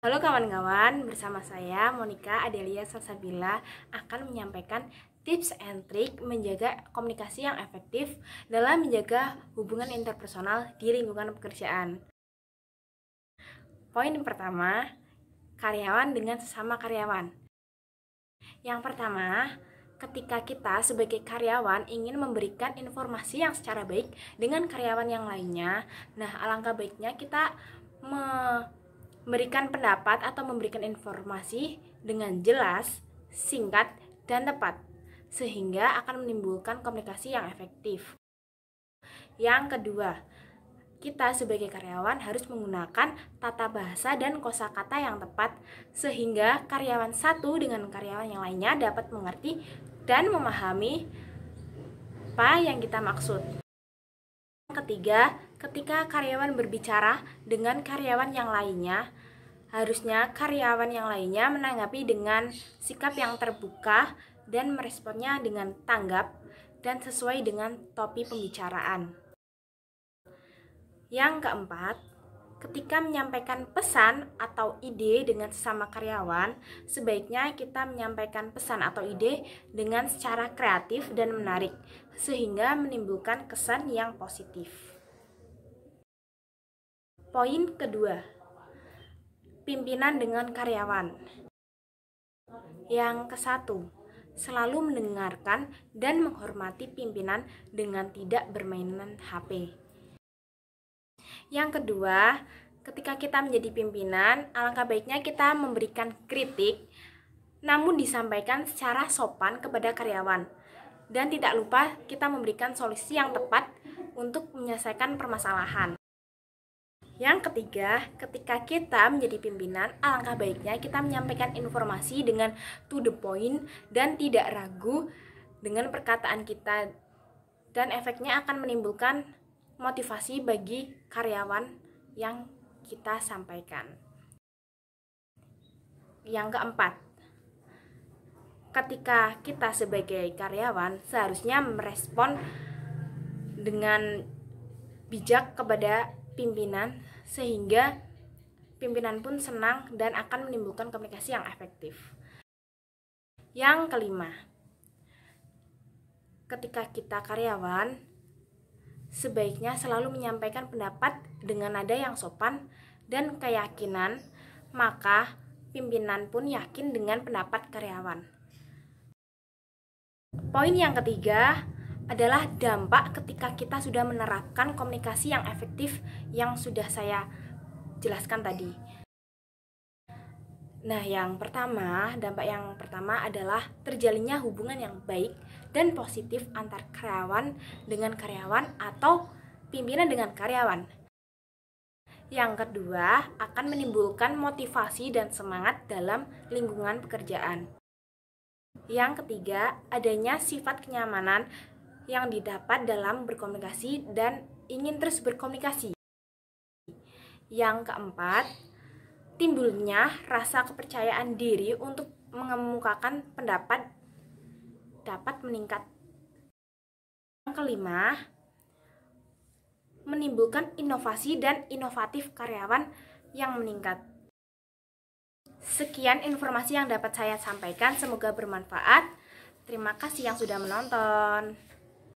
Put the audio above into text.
Halo kawan-kawan, bersama saya Monica Adelia Salsabila akan menyampaikan tips and trik menjaga komunikasi yang efektif dalam menjaga hubungan interpersonal di lingkungan pekerjaan. Poin pertama, karyawan dengan sesama karyawan. Yang pertama, ketika kita sebagai karyawan ingin memberikan informasi yang secara baik dengan karyawan yang lainnya, alangkah baiknya kita memberikan pendapat atau memberikan informasi dengan jelas, singkat, dan tepat, sehingga akan menimbulkan komunikasi yang efektif. Yang kedua, kita sebagai karyawan harus menggunakan tata bahasa dan kosakata yang tepat, sehingga karyawan satu dengan karyawan yang lainnya dapat mengerti dan memahami apa yang kita maksud. Ketiga, ketika karyawan berbicara dengan karyawan yang lainnya, harusnya karyawan yang lainnya menanggapi dengan sikap yang terbuka dan meresponnya dengan tanggap dan sesuai dengan topik pembicaraan. Yang keempat, ketika menyampaikan pesan atau ide dengan sesama karyawan, sebaiknya kita menyampaikan pesan atau ide dengan secara kreatif dan menarik, sehingga menimbulkan kesan yang positif. Poin kedua, pimpinan dengan karyawan. Yang kesatu, selalu mendengarkan dan menghormati pimpinan dengan tidak bermainan HP. Yang kedua, ketika kita menjadi pimpinan, alangkah baiknya kita memberikan kritik, namun disampaikan secara sopan kepada karyawan. Dan tidak lupa kita memberikan solusi yang tepat untuk menyelesaikan permasalahan. Yang ketiga, ketika kita menjadi pimpinan, alangkah baiknya kita menyampaikan informasi dengan to the point dan tidak ragu dengan perkataan kita, dan efeknya akan menimbulkan motivasi bagi karyawan yang kita sampaikan. Yang keempat, ketika kita sebagai karyawan seharusnya merespon dengan bijak kepada pimpinan, sehingga pimpinan pun senang dan akan menimbulkan komunikasi yang efektif. Yang kelima, ketika kita karyawan, sebaiknya selalu menyampaikan pendapat dengan nada yang sopan dan keyakinan, maka pimpinan pun yakin dengan pendapat karyawan. Poin yang ketiga adalah dampak ketika kita sudah menerapkan komunikasi yang efektif yang sudah saya jelaskan tadi. Dampak yang pertama adalah terjalinnya hubungan yang baik dan positif antar karyawan dengan karyawan atau pimpinan dengan karyawan. Yang kedua, akan menimbulkan motivasi dan semangat dalam lingkungan pekerjaan. Yang ketiga, adanya sifat kenyamanan yang didapat dalam berkomunikasi dan ingin terus berkomunikasi. Yang keempat, timbulnya rasa kepercayaan diri untuk mengemukakan pendapat dapat meningkat. Yang kelima, menimbulkan inovasi dan inovatif karyawan yang meningkat. Sekian informasi yang dapat saya sampaikan, semoga bermanfaat. Terima kasih yang sudah menonton.